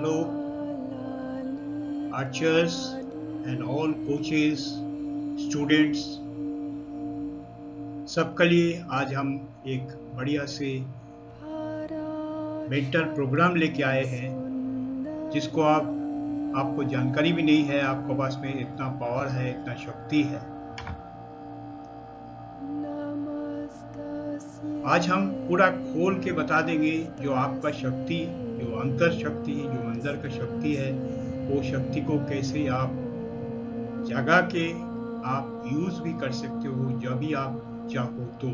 Hello, archers and all coaches, students, सबके लिए आज हम एक बढ़िया से मेंटर प्रोग्राम लेके आए हैं जिसको आपको जानकारी भी नहीं है, आपके पास में इतना पावर है, इतना शक्ति है। आज हम पूरा खोल के बता देंगे जो आपका शक्ति, जो अंतर शक्ति, जो अंदर का शक्ति है, वो शक्ति को कैसे आप जगा के आप यूज भी कर सकते हो जब भी आप चाहो तो।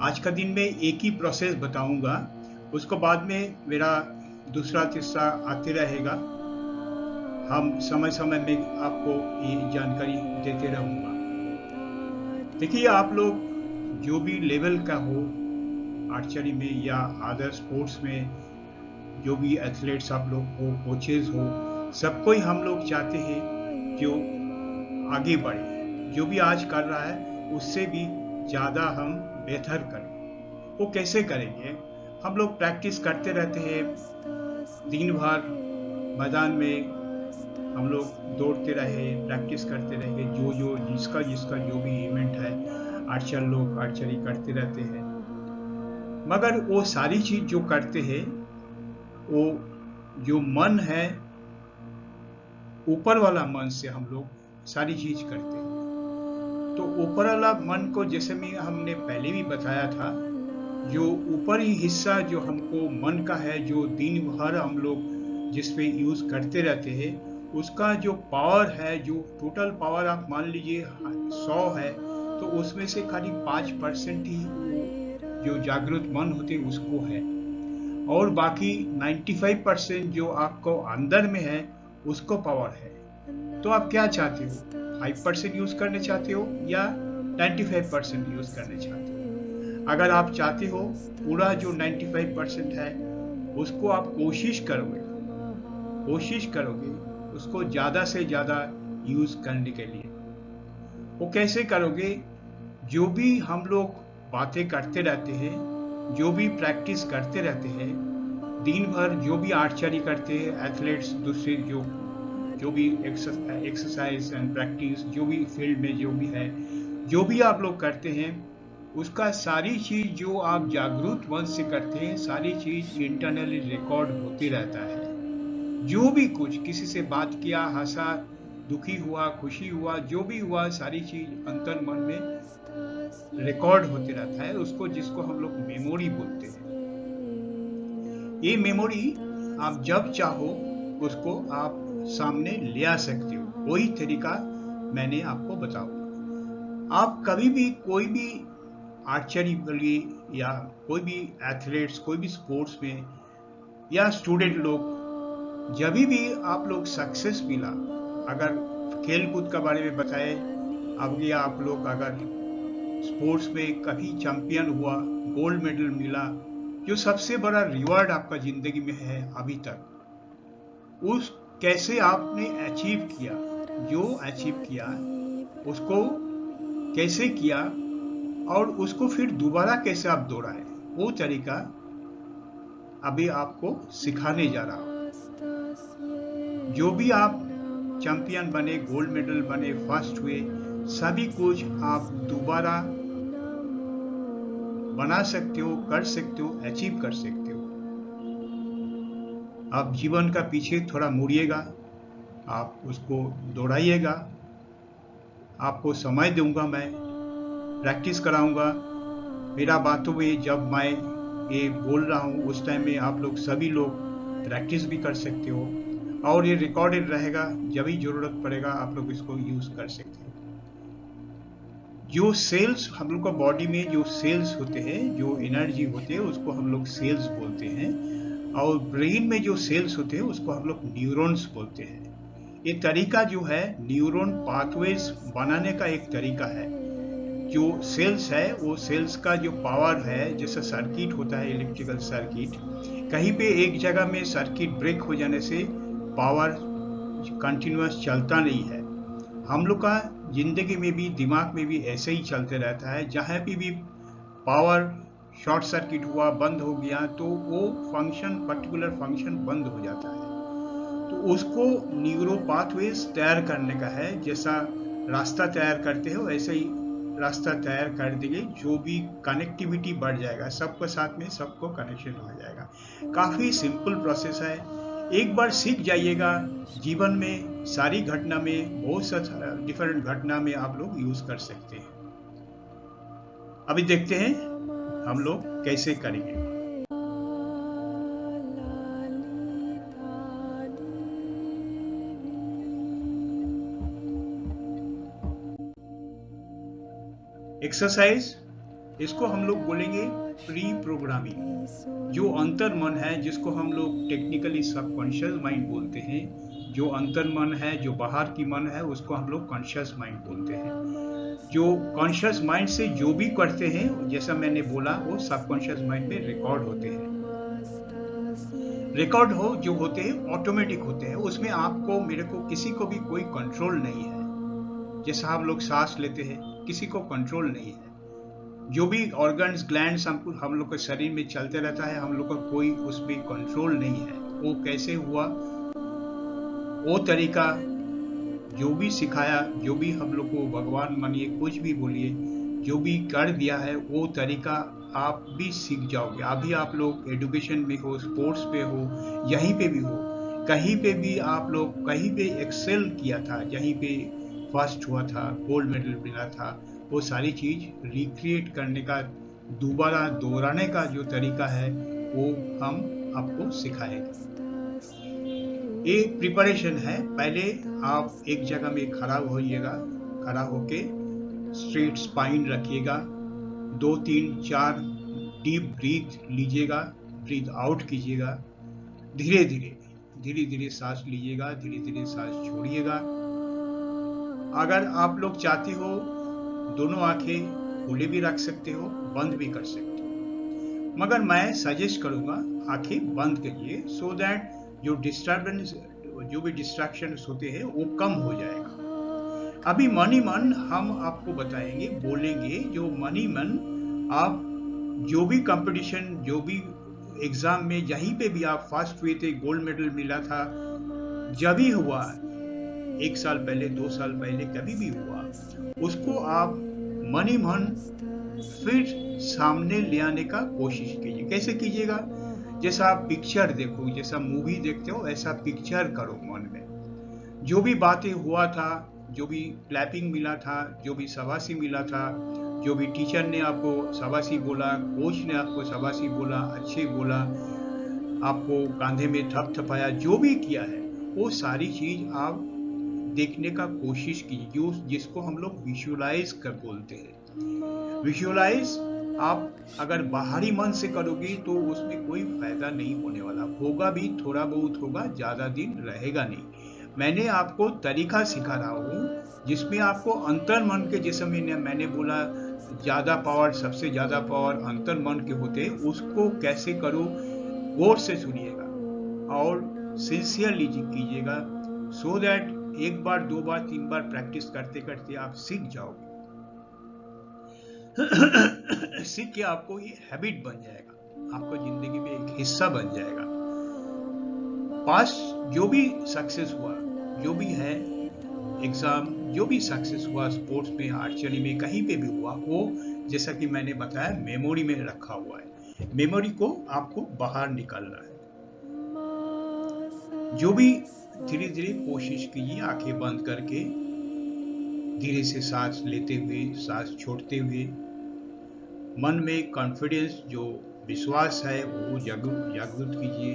आज का दिन में एक ही प्रोसेस बताऊंगा, उसको बाद में मेरा दूसरा तीसरा आते रहेगा। हम समय समय में आपको ये जानकारी देते रहूंगा। देखिए, आप लोग जो भी लेवल का हो, आर्चरी में या अदर स्पोर्ट्स में, जो भी एथलीट्स आप लोग हो, कोचेज हो, सबको ही हम लोग चाहते हैं जो आगे बढ़े, जो भी आज कर रहा है उससे भी ज़्यादा हम बेहतर करें। वो कैसे करेंगे? हम लोग प्रैक्टिस करते रहते हैं दिन भर, मैदान में हम लोग दौड़ते रहे, प्रैक्टिस करते रहे, जो जिसका जो भी इवेंट है, आर्चर लोग आर्चरी करते रहते हैं। मगर वो सारी चीज़ जो करते हैं, वो जो मन है, ऊपर वाला मन से हम लोग सारी चीज करते हैं। तो ऊपर वाला मन को, जैसे में हमने पहले भी बताया था, जो ऊपरी हिस्सा जो हमको मन का है, जो दिन भर हम लोग जिस पे यूज करते रहते हैं, उसका जो पावर है, जो टोटल पावर आप मान लीजिए 100 है, तो उसमें से खाली 5% ही जो जागृत मन होते उसको है, और बाकी 95% जो आपको अंदर में है उसको पावर है। तो आप क्या चाहते हो? 5% यूज करने चाहते हो या 95% यूज करने चाहते हो? अगर आप चाहते हो पूरा जो 95% है उसको आप कोशिश करोगे उसको ज्यादा से ज्यादा यूज करने के लिए। वो कैसे करोगे? जो भी हम लोग बातें करते रहते हैं, जो भी प्रैक्टिस करते रहते हैं दिन भर, जो भी आर्चरी करते हैं एथलीट्स, दूसरे जो भी एक्सरसाइज एंड प्रैक्टिस, जो भी फील्ड में जो भी है, जो भी आप लोग करते हैं, उसका सारी चीज जो आप जागरूक मन से करते हैं, सारी चीज इंटरनली रिकॉर्ड होती रहता है। जो भी कुछ, किसी से बात किया, हंसा, दुखी हुआ, खुशी हुआ, जो भी हुआ, सारी चीज अंतर मन में रिकॉर्ड होते रहता है। उसको, जिसको हम लोग मेमोरी बोलते हैं। ये मेमोरी आप जब चाहो उसको आप सामने ले आ सकते हो। वही तरीका मैंने आपको बताऊंगा। आप कभी भी कोई भी आर्चरी बोलिए या कोई भी एथलीट्स, कोई भी स्पोर्ट्स में या स्टूडेंट लोग, जब भी आप लोग सक्सेस मिला, अगर खेल कूद के बारे में बताए, अब या आप लोग अगर स्पोर्ट्स में कभी चैंपियन हुआ, गोल्ड मेडल मिला, जो सबसे बड़ा रिवार्ड आपका जिंदगी में है अभी तक, उस कैसे आपने अचीव किया, जो अचीव किया उसको कैसे किया, और उसको फिर दोबारा कैसे आप दोहराए, वो तरीका अभी आपको सिखाने जा रहा हूं। जो भी आप चैंपियन बने, गोल्ड मेडल बने, फर्स्ट हुए, सभी कुछ आप दोबारा बना सकते हो, कर सकते हो, अचीव कर सकते हो। आप जीवन का पीछे थोड़ा मुड़िएगा, आप उसको दोहराइएगा। आपको समय दूंगा, मैं प्रैक्टिस कराऊंगा। मेरा बातों में जब मैं ये बोल रहा हूँ उस टाइम में आप लोग सभी लोग प्रैक्टिस भी कर सकते हो, और ये रिकॉर्डेड रहेगा, जब भी जरूरत पड़ेगा आप लोग इसको यूज कर सकते हो। जो सेल्स हम लोग का बॉडी में, जो सेल्स होते हैं, जो एनर्जी होते हैं, उसको हम लोग सेल्स बोलते हैं, और ब्रेन में जो सेल्स होते हैं उसको हम लोग न्यूरॉन्स बोलते हैं। ये तरीका जो है, न्यूरॉन पाथवेज बनाने का एक तरीका है। जो सेल्स है, वो सेल्स का जो पावर है, जैसे सर्किट होता है, इलेक्ट्रिकल सर्किट, कहीं पे एक जगह में सर्किट ब्रेक हो जाने से पावर कंटिन्यूअस चलता नहीं है। हम लोग का जिंदगी में भी, दिमाग में भी ऐसे ही चलते रहता है। जहाँ भी पावर शॉर्ट सर्किट हुआ, बंद हो गया, तो वो फंक्शन, पर्टिकुलर फंक्शन बंद हो जाता है। तो उसको न्यूरो पाथवेज तैयार करने का है। जैसा रास्ता तैयार करते हो ऐसे ही रास्ता तैयार कर देंगे, जो भी कनेक्टिविटी बढ़ जाएगा, सबको साथ में सबको कनेक्शन हो जाएगा। काफ़ी सिंपल प्रोसेस है, एक बार सीख जाइएगा, जीवन में सारी घटना में, बहुत सा डिफरेंट घटना में आप लोग यूज कर सकते हैं। अभी देखते हैं हम लोग कैसे करेंगे। एक्सरसाइज, इसको हम लोग बोलेंगे प्री प्रोग्रामिंग। जो अंतर मन है, जिसको हम लोग टेक्निकली सबकॉन्शियस माइंड बोलते हैं, जो अंतर मन है, जो बाहर की मन है, उसको हम लोग कॉन्शियस माइंड बोलते हैं। जो कॉन्शियस माइंड से जो भी करते हैं, जैसा मैंने बोला, वो सबकॉन्शियस माइंड में रिकॉर्ड होते हैं। रिकॉर्ड हो जो होते हैं ऑटोमेटिक होते हैं, उसमें आपको, मेरे को, किसी को भी कोई कंट्रोल नहीं है। जैसा हम लोग सांस लेते हैं, किसी को कंट्रोल नहीं है। जो भी ऑर्गन्स, ग्लैंड्स हम लोग के शरीर में चलते रहता है, हम लोग का कोई उसमें कंट्रोल नहीं है। वो कैसे हुआ, वो तरीका जो भी सिखाया, जो भी हम लोग को भगवान मानिए, कुछ भी बोलिए, जो भी कर दिया है, वो तरीका आप भी सीख जाओगे। अभी आप लोग एजुकेशन में हो, स्पोर्ट्स पे हो, यहीं पे भी हो, कहीं पे भी आप लोग कहीं पे एक्सेल किया था, यहीं पे फर्स्ट हुआ था, गोल्ड मेडल मिला था, वो सारी चीज रिक्रिएट करने का, दोबारा दोहराने का जो तरीका है, वो हम आपको सिखाएंगे। ये प्रिपरेशन है। पहले आप एक जगह में खड़ा होइएगा, खड़ा होके स्ट्रेट स्पाइन रखिएगा, 2-3-4 डीप ब्रीथ लीजिएगा, ब्रीथ आउट कीजिएगा, धीरे धीरे सांस लीजिएगा, धीरे धीरे सांस छोड़िएगा। अगर आप लोग चाहते हो, दोनों आंखें खुले भी रख सकते हो, बंद भी कर सकते हो, मगर मैं सजेस्ट करूंगा आंखें बंद करिए, सो दैट जो डिस्टर्बेंस, जो भी डिस्ट्रैक्शंस होते हैं, वो कम हो जाएगा। अभी मन ही मन हम आपको बताएंगे, बोलेंगे, जो मन ही मन आप जो भी कंपटीशन, जो भी एग्जाम में, यहीं पे भी आप फर्स्ट हुए थे, गोल्ड मेडल मिला था, जब भी हुआ, 1 साल पहले, 2 साल पहले, कभी भी हुआ, उसको आप मन ही मन फिर सामने ले आने का कोशिश कीजिए। कैसे कीजिएगा, जैसा आप पिक्चर देखो, जैसा मूवी देखते हो, ऐसा पिक्चर करो मन में। जो भी बातें हुआ था, जो भी क्लैपिंग मिला था, जो भी शाबाशी मिला था, जो भी टीचर ने आपको शाबाशी बोला, कोच ने आपको शाबाशी बोला, अच्छे बोला, आपको कांधे में थपथपाया, जो भी किया है, वो सारी चीज आप देखने का कोशिश कीजिए, जिसको हम लोग विजुअलाइज कर बोलते हैं। विजुअलाइज आप अगर बाहरी मन से करोगे तो उसमें कोई फायदा नहीं होने वाला, होगा भी थोड़ा बहुत होगा, ज्यादा दिन रहेगा नहीं। मैंने आपको तरीका सिखा रहा हूँ जिसमें आपको अंतर मन के, जैसे मैंने बोला, ज्यादा पावर, सबसे ज्यादा पावर अंतर मन के होते हैं, उसको कैसे करो, गौर से सुनिएगा और सिंसियरली कीजिएगा, so that 1 bar 2 bar 3 bar practice करते करते आप सीख जाओगे। सीख के आपको ये हैबिट बन जाएगा, आपको जिंदगी में एक हिस्सा बन जाएगा। पास जो भी सक्सेस हुआ, जो भी है एग्जाम, जो भी सक्सेस हुआ, स्पोर्ट्स में, आर्चरी में, कहीं पे भी हुआ, वो जैसा कि मैंने बताया मेमोरी में रखा हुआ है। मेमोरी को आपको बाहर निकालना है। जो भी धीरे धीरे कोशिश कीजिए, आंखें बंद करके, धीरे से सांस लेते हुए, सांस छोड़ते हुए, मन में कॉन्फिडेंस, जो विश्वास है, वो जागृत कीजिए।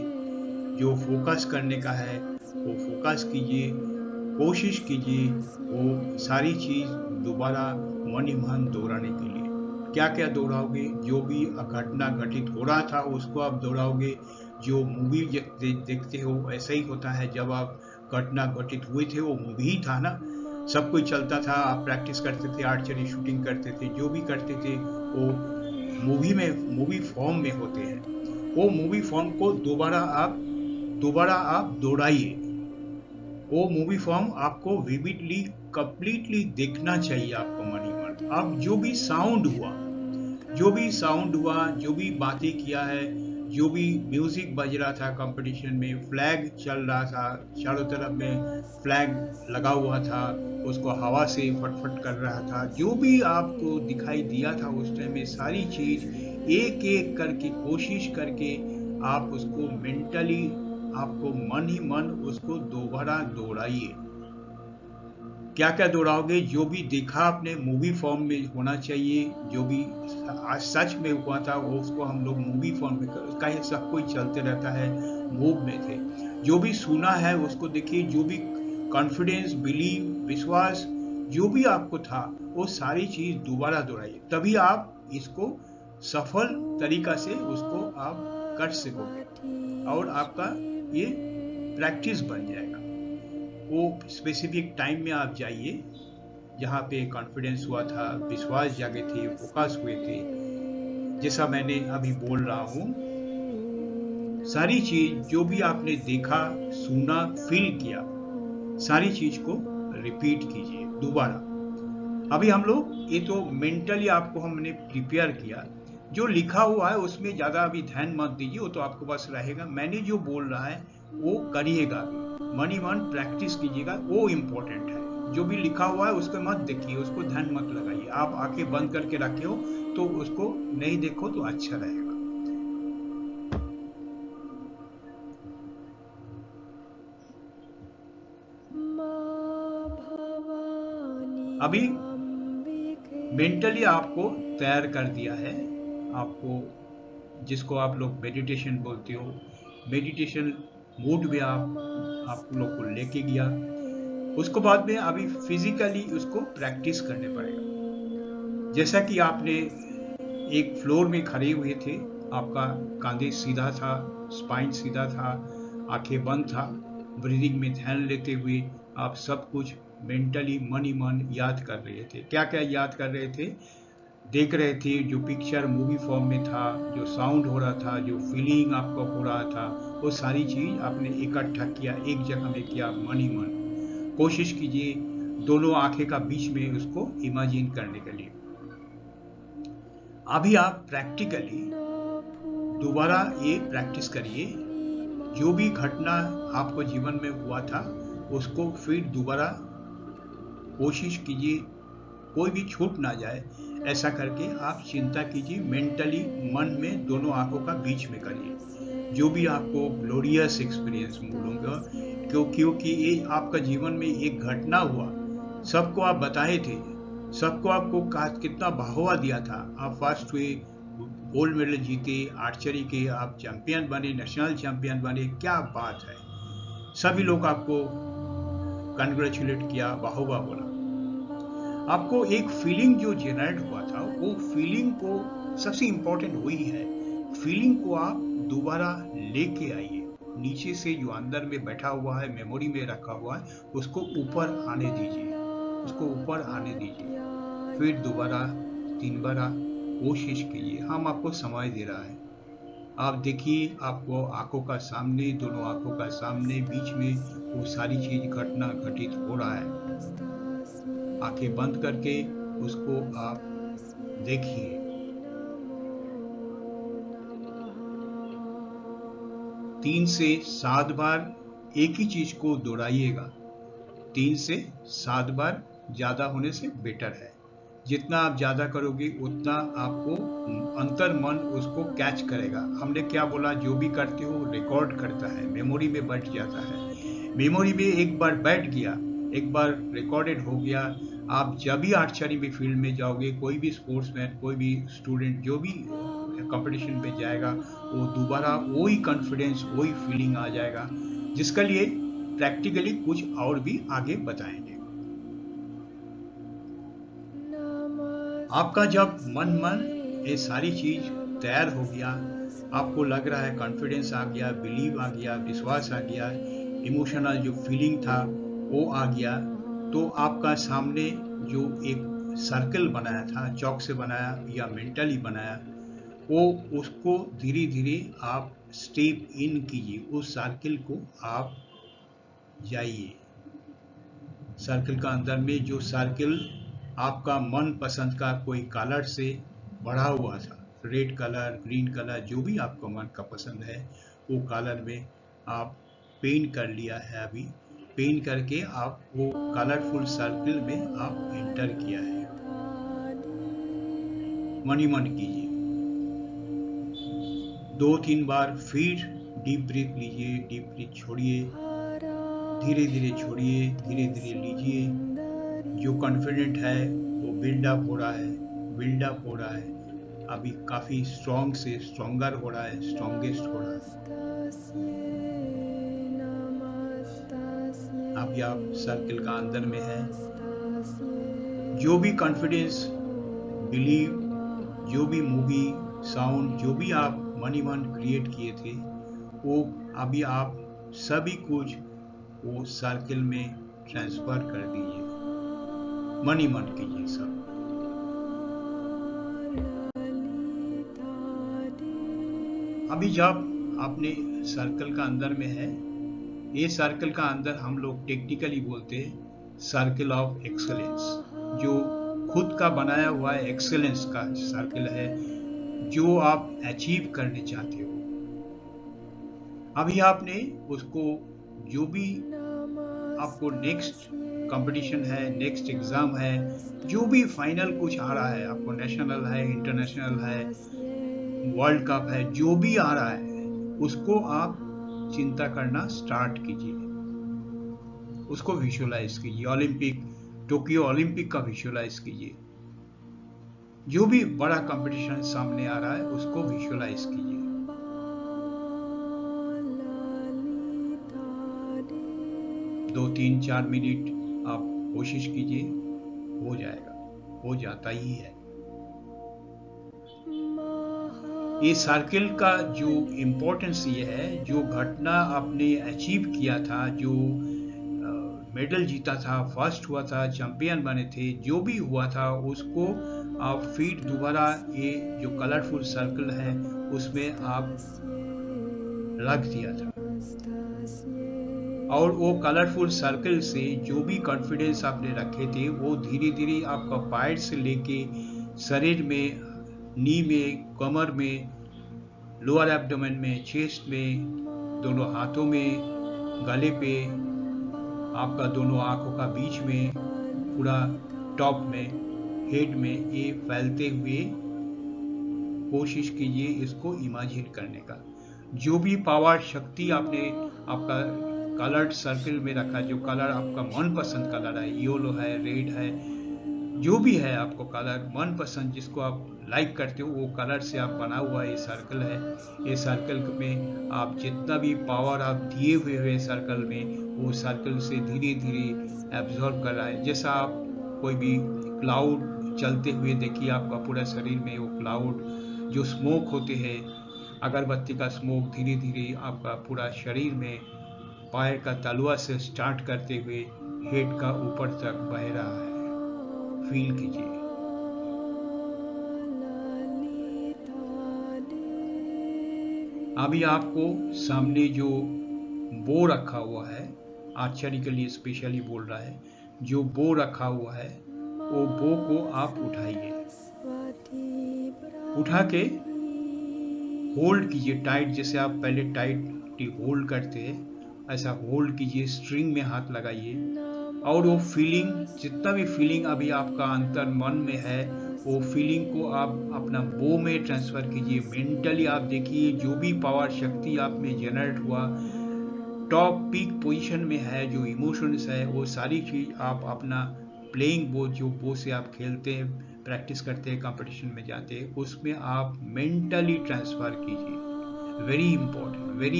जो फोकस करने का है, वो फोकस कीजिए, कोशिश कीजिए वो सारी चीज दोबारा मन ही मन दोहराने के लिए। क्या क्या दोहराओगे, जो भी घटना घटित हो रहा था उसको आप दोहराओगे। जो मूवी देखते हो, ऐसा ही होता है, जब आप घटना घटित हुए थे, वो मूवी ही था ना, सब कुछ चलता था, आप प्रैक्टिस करते थे, आर्चरी शूटिंग करते थे, जो भी करते थे, वो मूवी फॉर्म में होते हैं। वो मूवी फॉर्म को दोबारा आप दोहराइए। वो मूवी फॉर्म आपको विविडली, कंप्लीटली देखना चाहिए आपको मन ही मन। अब जो भी साउंड हुआ, जो भी बातें किया है, जो भी म्यूजिक बज रहा था कंपटीशन में, फ्लैग चल रहा था, चारों तरफ में फ्लैग लगा हुआ था, उसको हवा से फटफट कर रहा था, जो भी आपको दिखाई दिया था उस टाइम में, सारी चीज एक एक करके कोशिश करके आप उसको मेंटली, आपको मन ही मन उसको दोबारा दोहराइए। क्या क्या दोहराओगे? जो भी देखा आपने मूवी फॉर्म में होना चाहिए, जो भी आज सच में हुआ था वो उसको हम लोग मूवी फॉर्म में उसका ये सब कोई चलते रहता है, मूव में थे। जो भी सुना है उसको देखिए, जो भी कॉन्फिडेंस, बिलीव, विश्वास जो भी आपको था वो सारी चीज दोबारा दोहराइए, तभी आप इसको सफल तरीका से उसको आप कर सकोगे और आपका ये प्रैक्टिस बन जाएगा। वो स्पेसिफिक टाइम में आप जाइए जहाँ पे कॉन्फिडेंस हुआ था, विश्वास जागे थे, फोकस हुए थे, जैसा मैंने अभी बोल रहा हूँ, सारी चीज जो भी आपने देखा, सुना, फील किया, सारी चीज को रिपीट कीजिए दोबारा। अभी हम लोग ये तो मेंटली आपको हमने प्रिपेयर किया, जो लिखा हुआ है उसमें ज्यादा अभी ध्यान मत दीजिए, वो तो आपको बस रहेगा। मैंने जो बोल रहा है वो करिएगा, मन ही मन प्रैक्टिस कीजिएगा, वो इम्पोर्टेंट है। जो भी लिखा हुआ है उसको मत देखिए, उसको ध्यान मत लगाइए। आप आंखें बंद करके रखे हो तो उसको नहीं देखो तो अच्छा रहेगा। अभी मेंटली आपको तैयार कर दिया है, आपको जिसको आप लोग मेडिटेशन बोलते हो, मेडिटेशन मूड में आप लोग को लेके गया। उसको बाद में अभी फिजिकली उसको प्रैक्टिस करने पड़ेगा। जैसा कि आपने एक फ्लोर में खड़े हुए थे, आपका कांधे सीधा था, स्पाइन सीधा था, आंखें बंद था, ब्रीदिंग में ध्यान लेते हुए आप सब कुछ मेंटली मन ही मन याद कर रहे थे। क्या क्या याद कर रहे थे? देख रहे थे जो पिक्चर मूवी फॉर्म में था, जो साउंड हो रहा था, जो फीलिंग आपको हो रहा था, वो सारी चीज आपने इकट्ठा किया, एक जगह में किया, मन ही मन। कोशिश कीजिए दोनों आंखें का बीच में उसको इमेजिन करने के लिए। अभी आप प्रैक्टिकली दोबारा ये प्रैक्टिस करिए, जो भी घटना आपको जीवन में हुआ था उसको फिर दोबारा कोशिश कीजिए, कोई भी छूट ना जाए, ऐसा करके आप चिंता कीजिए, मेंटली मन में दोनों आंखों का बीच में करिए। जो भी आपको ग्लोरियस एक्सपीरियंस मिलूंगा, क्योंकि ये आपका जीवन में एक घटना हुआ, सबको आप बताए थे, सबको आपको कितना बढ़ावा दिया था, आप फर्स्ट हुए, गोल्ड मेडल जीते, आर्चरी के आप चैंपियन बने, नेशनल चैंपियन बने, क्या बात है। सभी लोग आपको कंग्रेचुलेट किया, बढ़ावा बोला। आपको एक फीलिंग जो जनरेट हुआ था, वो फीलिंग को, सबसे इंपॉर्टेंट वही है, फीलिंग को आप दोबारा लेके आइए, नीचे से जो अंदर में बैठा हुआ है, मेमोरी में रखा हुआ है, उसको ऊपर आने दीजिए, उसको ऊपर आने दीजिए। फिर दोबारा 3 बार कोशिश कीजिए, हम आपको समय दे रहा है। आप देखिए, आपको आंखों का सामने, दोनों आंखों का सामने बीच में वो सारी चीज घटना घटित हो रहा है। आंखें बंद करके उसको आप देखिए। 3 से 7 बार एक ही चीज को दोहराइएगा। 3 से 7 बार, ज्यादा होने से बेटर है। जितना आप ज्यादा करोगे उतना आपको अंतर मन उसको कैच करेगा। हमने क्या बोला, जो भी करते हो रिकॉर्ड करता है, मेमोरी में बैठ जाता है। मेमोरी में एक बार बैठ गया, एक बार रिकॉर्डेड हो गया, आप जब भी आर्चरी में फील्ड में जाओगे, कोई भी स्पोर्ट्समैन, कोई भी स्टूडेंट जो भी कंपटीशन पे जाएगा, वो दोबारा वही कॉन्फिडेंस, वही फीलिंग आ जाएगा, जिसके लिए प्रैक्टिकली कुछ और भी आगे बताएंगे। आपका जब मन ये सारी चीज तैयार हो गया, आपको लग रहा है कॉन्फिडेंस आ गया, बिलीव आ गया, विश्वास आ गया, इमोशनल जो फीलिंग था वो आ गया, तो आपका सामने जो एक सर्कल बनाया था, चौक से बनाया या मेंटली बनाया, वो उसको धीरे धीरे आप स्टेप इन कीजिए, उस सर्कल को आप जाइए। सर्कल का अंदर में जो सर्कल आपका मन पसंद का कोई कलर से बढ़ा हुआ था, रेड कलर, ग्रीन कलर, जो भी आपको मन का पसंद है वो कलर में आप पेंट कर लिया है। अभी पेंट करके आप वो कलरफुल सर्किल में आप एंटर किया है। मन ही मन कीजिए 2-3 बार, फिर डीप ब्रीथ लीजिए, डीप ब्रीथ छोड़िए, धीरे धीरे छोड़िए, धीरे धीरे लीजिए। जो कॉन्फिडेंट है वो बिल्डअप हो रहा है, बिल्डअप हो रहा है। अभी काफी स्ट्रॉन्ग से स्ट्रॉन्गर हो रहा है, स्ट्रॉन्गेस्ट हो रहा है। अभी आप सर्किल का अंदर में है। जो भी कॉन्फिडेंस, बिलीव, जो भी मूवी, साउंड, जो भी आप मन ही मन क्रिएट किए थे, वो अभी आप सभी कुछ वो सर्किल में ट्रांसफर कर दीजिए। मन ही मन कीजिए सब। अभी जब आपने सर्कल का अंदर में है, ये सर्कल का अंदर हम लोग टेक्निकली बोलते हैं सर्कल ऑफ एक्सेलेंस, जो खुद का बनाया हुआ एक्सेलेंस का सर्कल है, जो आप अचीव करने चाहते हो। अभी आपने उसको, जो भी आपको नेक्स्ट कंपटीशन है, नेक्स्ट एग्जाम है, जो भी फाइनल कुछ आ रहा है, आपको नेशनल है, इंटरनेशनल है, वर्ल्ड कप है, जो भी आ रहा है, उसको आप चिंता करना स्टार्ट कीजिए, उसको विजुअलाइज कीजिए। ओलंपिक, टोक्यो ओलंपिक का विजुअलाइज कीजिए। जो भी बड़ा कंपटीशन सामने आ रहा है उसको विजुअलाइज कीजिए। दो 3-4 मिनट आप कोशिश कीजिए, हो जाएगा, हो जाता ही है। ये सर्किल का जो इम्पोर्टेंस ये है, जो घटना आपने अचीव किया था, जो मेडल जीता था, फर्स्ट हुआ था, चैंपियन बने थे, जो भी हुआ था, उसको आप फिर दोबारा ये जो कलरफुल सर्कल है उसमें आप रख दिया था। और वो कलरफुल सर्कल से जो भी कॉन्फिडेंस आपने रखे थे वो धीरे धीरे आपका पैर से लेके शरीर में, नी में, कमर में, लोअर एब्डोमेन में, चेस्ट में, दोनों हाथों में, गले पे, आपका दोनों आंखों का बीच में, पूरा टॉप में, हेड में, ये फैलते हुए कोशिश कीजिए इसको इमेजिन करने का। जो भी पावर, शक्ति आपने आपका कलर्ड सर्किल में रखा, जो कलर आपका मनपसंद कलर है, येलो है, रेड है, जो भी है आपको कलर मनपसंद, जिसको आप लाइक करते हो, वो कलर से आप बना हुआ ये सर्कल है। ये सर्कल में आप जितना भी पावर आप दिए हुए सर्कल में, वो सर्कल से धीरे धीरे एब्जॉर्ब कर रहा है। जैसा आप कोई भी क्लाउड चलते हुए देखिए, आपका पूरा शरीर में वो क्लाउड, जो स्मोक होते हैं, अगरबत्ती का स्मोक धीरे धीरे आपका पूरा शरीर में, पैर का तलवा से स्टार्ट करते हुए हेड का ऊपर तक बह रहा है। फील कीजिए। अभी आपको सामने जो बो रखा हुआ है, आर्चरी के लिए स्पेशली बोल रहा है, जो बो रखा हुआ है वो बो को आप उठाइए, उठा के होल्ड कीजिए टाइट, जैसे आप पहले टाइट होल्ड करते हैं ऐसा होल्ड कीजिए, स्ट्रिंग में हाथ लगाइए, और वो फीलिंग, जितना भी फीलिंग अभी आपका अंतर मन में है, वो फीलिंग को आप अपना बो में ट्रांसफर कीजिए। मेंटली आप देखिए जो भी पावर, शक्ति आप में जनरेट हुआ, टॉप पीक पोजीशन में है, जो इमोशंस है, वो सारी चीज आप अपना प्लेइंग बो, जो बो से आप खेलते हैं, प्रैक्टिस करते हैं, कंपटीशन में जाते हैं, उसमें आप मेंटली ट्रांसफर कीजिए। वेरी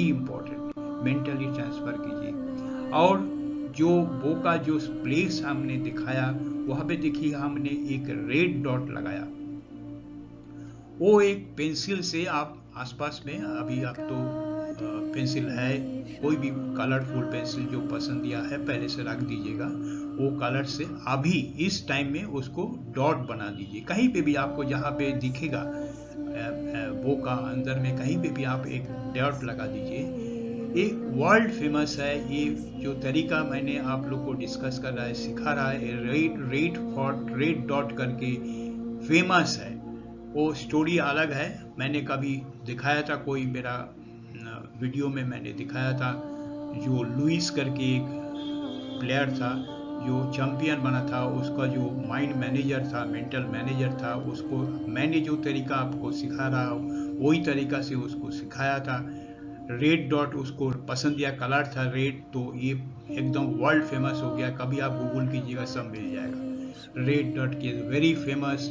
इंपॉर्टेंट, मेंटली ट्रांसफर कीजिए। और जो बो का जो प्लेस हमने दिखाया, वहां पे देखिए हमने एक रेड डॉट लगाया। वो एक पेंसिल से आप आसपास में, अभी आप तो पेंसिल है, कोई भी कलरफुल पेंसिल जो पसंद या है पहले से रख दीजिएगा, वो कलर से अभी इस टाइम में उसको डॉट बना दीजिए। कहीं पे भी आपको जहाँ पे दिखेगा बो का अंदर में, कहीं पे भी आप एक डॉट लगा दीजिए। एक वर्ल्ड फेमस है ये जो तरीका मैंने आप लोग को डिस्कस कर रहा है, सिखा रहा है, रेड डॉट करके फेमस है। वो स्टोरी अलग है। मैंने कभी दिखाया था, कोई मेरा वीडियो में मैंने दिखाया था, जो लुइस करके एक प्लेयर था जो चैंपियन बना था, उसका जो माइंड मैनेजर था, मेंटल मैनेजर था, उसको मैंने जो तरीका आपको सिखा रहा हूँ वही तरीका से उसको सिखाया था। रेड डॉट उसको पसंद या कलर था रेड, तो ये एकदम वर्ल्ड फेमस हो गया। कभी आप गूगल कीजिएगा, सब मिल जाएगा। रेड डॉट की very famous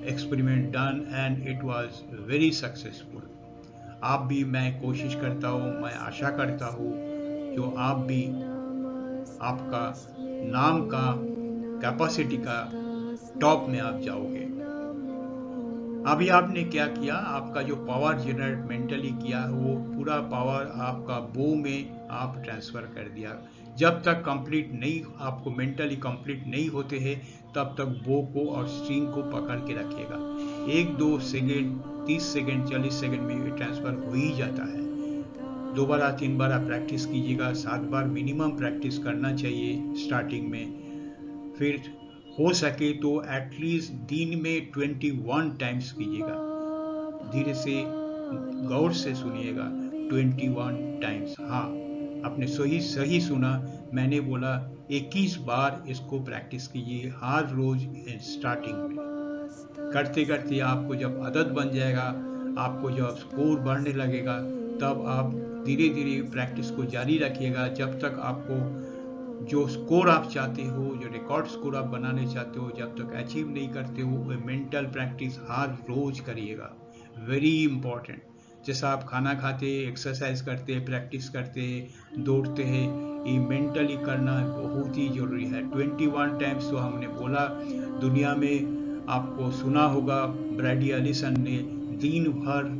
experiment done and it was very successful. आप भी, मैं कोशिश करता हूँ, मैं आशा करता हूँ जो आप भी आपका नाम का कैपेसिटी का टॉप में आप जाओगे। अभी आपने क्या किया, आपका जो पावर जनरेट मेंटली किया है वो पूरा पावर आपका बो में आप ट्रांसफर कर दिया। जब तक कंप्लीट नहीं, आपको मेंटली कंप्लीट नहीं होते हैं, तब तक बो को और स्ट्रिंग को पकड़ के रखिएगा। 1-2 सेकेंड, 30 सेकेंड, 40 सेकेंड में ये ट्रांसफर हो ही जाता है। 2 बार 3 बार आप प्रैक्टिस कीजिएगा, 7 बार मिनिमम प्रैक्टिस करना चाहिए स्टार्टिंग में। फिर हो सके तो एटलीस्ट दिन में 21 टाइम्स कीजिएगा। धीरे से, गौर से सुनिएगा, 21 टाइम्स। हाँ, आपने सही सही सुना, मैंने बोला 21 बार इसको प्रैक्टिस कीजिए हर रोज स्टार्टिंग में। करते करते आपको जब आदत बन जाएगा, आपको जब स्कोर बढ़ने लगेगा, तब आप धीरे धीरे प्रैक्टिस को जारी रखिएगा। जब तक आपको जो स्कोर आप चाहते हो, जो रिकॉर्ड स्कोर आप बनाने चाहते हो, जब तक अचीव नहीं करते हो, मेंटल प्रैक्टिस हर रोज करिएगा। Very important. जैसा आप खाना खाते, एक्सरसाइज करते, प्रैक्टिस करते, दौड़ते हैं, ये मेंटली करना बहुत ही जरूरी है। 21 टाइम्स तो हमने बोला। दुनिया में आपको सुना होगा, ब्रैडी एलिसन ने दिन भर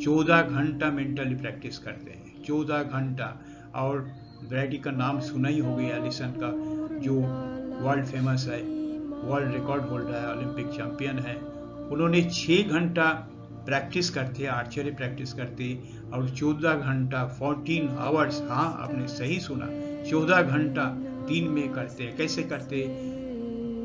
14 घंटा मेंटली प्रैक्टिस करते हैं, 14 घंटा। और ब्रैडी का नाम सुना ही होगा, एलिसन का, जो वर्ल्ड फेमस है, वर्ल्ड रिकॉर्ड होल्डर है, ओलंपिक चैंपियन है। उन्होंने 6 घंटा प्रैक्टिस करते, आर्चरी प्रैक्टिस करते, और 14 घंटा 14 आवर्स, हाँ आपने सही सुना, 14 घंटा दिन में करते। कैसे करते?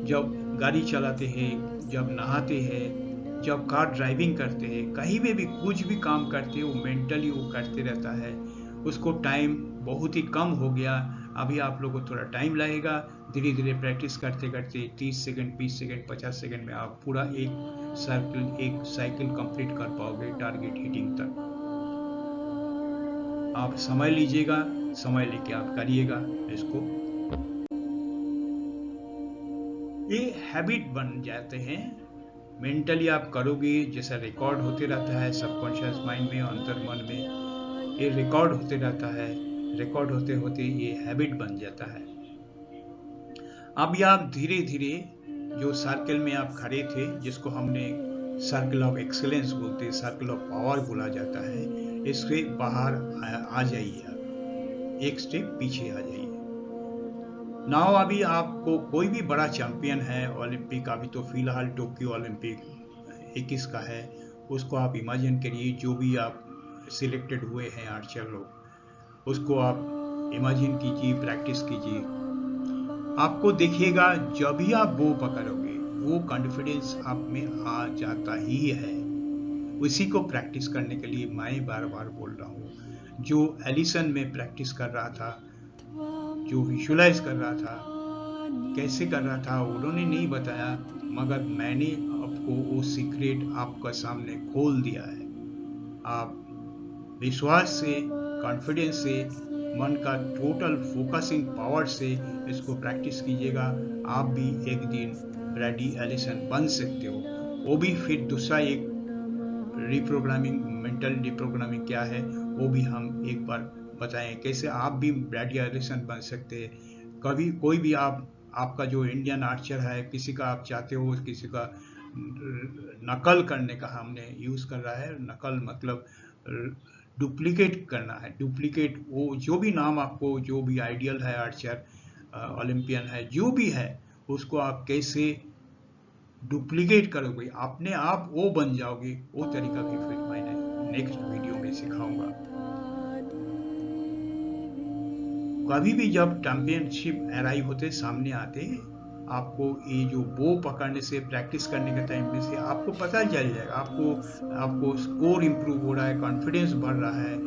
जब गाड़ी चलाते हैं, जब नहाते हैं, जब कार ड्राइविंग करते हैं, कहीं में भी कुछ भी काम करते हैं, वो मेंटली वो करते रहता है। उसको टाइम बहुत ही कम हो गया। अभी आप लोगों को थोड़ा टाइम लगेगा, धीरे धीरे प्रैक्टिस करते करते 30 सेकंड, 20 सेकंड, 50 सेकंड में आप पूरा एक साइकिल कंप्लीट कर पाओगे टारगेट हिटिंग तक। आप समय लीजिएगा, समय लेके आप करिएगा इसको। ये हैबिट बन जाते हैं। मेंटली आप करोगे, जैसा रिकॉर्ड होते रहता है सबकॉन्शियस माइंड में, अंतर मन में, ये रिकॉर्ड होते रहता है। रिकॉर्ड होते होते ये हैबिट बन जाता है। अब आप धीरे धीरे जो सर्कल में आप खड़े थे, जिसको हमने सर्कल ऑफ एक्सीलेंस बोलते, सर्कल ऑफ पावर बोला जाता है, इससे बाहर आ जाइए, आप एक स्टेप पीछे आ जाइए। नाउ अभी आपको कोई भी बड़ा चैंपियन है ओलंपिक, अभी तो फिलहाल टोक्यो ओलंपिक 21 का है, उसको आप इमेजिन करिए। जो भी आप सिलेक्टेड हुए हैं आर्चर लोग, उसको आप इमेजिन कीजिए, प्रैक्टिस कीजिए। आपको देखिएगा, जब भी आप वो पकड़ोगे, वो कॉन्फिडेंस आप में आ जाता ही है। उसी को प्रैक्टिस करने के लिए मैं बार बार बोल रहा हूँ। जो एलिसन में प्रैक्टिस कर रहा था, जो विजुअलाइज कर रहा था, कैसे कर रहा था, उन्होंने नहीं बताया, मगर मैंने आपको वो सीक्रेट आपका सामने खोल दिया है। आप विश्वास से, कॉन्फिडेंस से, मन का टोटल फोकसिंग पावर से इसको प्रैक्टिस कीजिएगा। आप भी एक दिन ब्रैडी एलिसन बन सकते हो। वो भी फिर दूसरा एक रिप्रोग्रामिंग, मेंटल रिप्रोग्रामिंग क्या है, वो भी हम एक बार बताएं, कैसे आप भी ब्रैडी एलिसन बन सकते हैं। कभी कोई भी आपका जो इंडियन आर्चर है, किसी का आप चाहते हो, किसी का नकल करने का हमने यूज कर रहा है। नकल मतलब डुप्लीकेट करना है। डुप्लीकेट, वो जो भी नाम आपको, जो भी आइडियल है आर्चर, ओलंपियन है, जो भी है, उसको आप कैसे डुप्लीकेट करोगे, अपने आप वो बन जाओगे, वो तरीका भी फिर मैंने नेक्स्ट वीडियो में सिखाऊंगा। कभी भी जब चैंपियनशिप अराइव होते, सामने आते, आपको ये जो बो पकड़ने से, प्रैक्टिस करने के टाइम में से आपको पता चल जाएगा, आपको स्कोर इम्प्रूव हो रहा है, कॉन्फिडेंस बढ़ रहा है।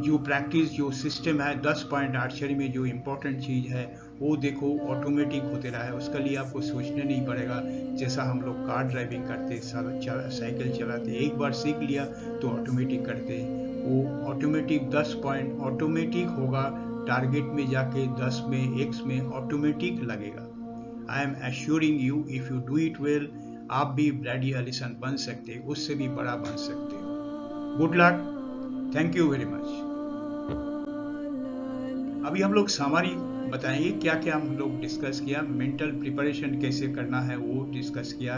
जो प्रैक्टिस, जो सिस्टम है 10 पॉइंट आर्चरी में, जो इम्पोर्टेंट चीज़ है वो देखो ऑटोमेटिक होते रहा है। उसके लिए आपको सोचने नहीं पड़ेगा। जैसा हम लोग कार ड्राइविंग करते, साइकिल चलाते, एक बार सीख लिया तो ऑटोमेटिक करते, वो ऑटोमेटिक 10 पॉइंट ऑटोमेटिक होगा, टारगेट में जाके 10 में, एक्स में ऑटोमेटिक लगेगा। I am assuring you, if you do it well, आप भी ब्रैडी एलिसन बन सकते, उससे भी बड़ा बन सकते हो। Good luck, thank you very much. अभी हम लोग समरी बताएंगे, क्या क्या हम लोग डिस्कस किया। मेंटल प्रिपरेशन कैसे करना है वो डिस्कस किया।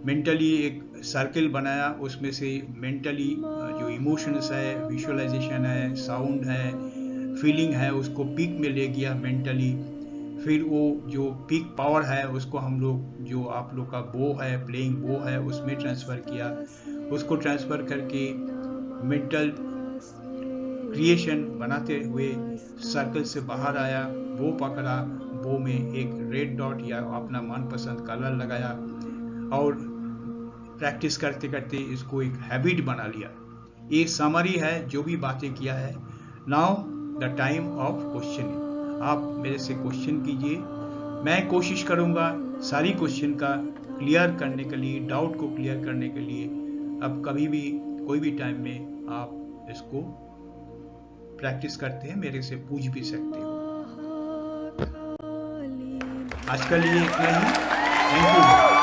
मेंटली एक सर्कल बनाया, उसमें से मेंटली जो इमोशंस है, विजुअलाइजेशन है, साउंड है, फीलिंग है, उसको पीक में ले गया मेंटली। फिर वो जो पीक पावर है उसको हम लोग, जो आप लोग का बो है, प्लेइंग बो है, उसमें ट्रांसफ़र किया। उसको ट्रांसफ़र करके मेंटल क्रिएशन बनाते हुए सर्कल से बाहर आया, बो पकड़ा, बो में एक रेड डॉट या अपना मनपसंद कलर लगाया और प्रैक्टिस करते करते इसको एक हैबिट बना लिया। ये समरी है जो भी बातें किया है। Now the time of questioning. आप मेरे से क्वेश्चन कीजिए, मैं कोशिश करूंगा सारी क्वेश्चन का क्लियर करने के लिए, डाउट को क्लियर करने के लिए। अब कभी भी कोई भी टाइम में आप इसको प्रैक्टिस करते हैं, मेरे से पूछ भी सकते हो। आज के लिए इतना ही, थैंक यू।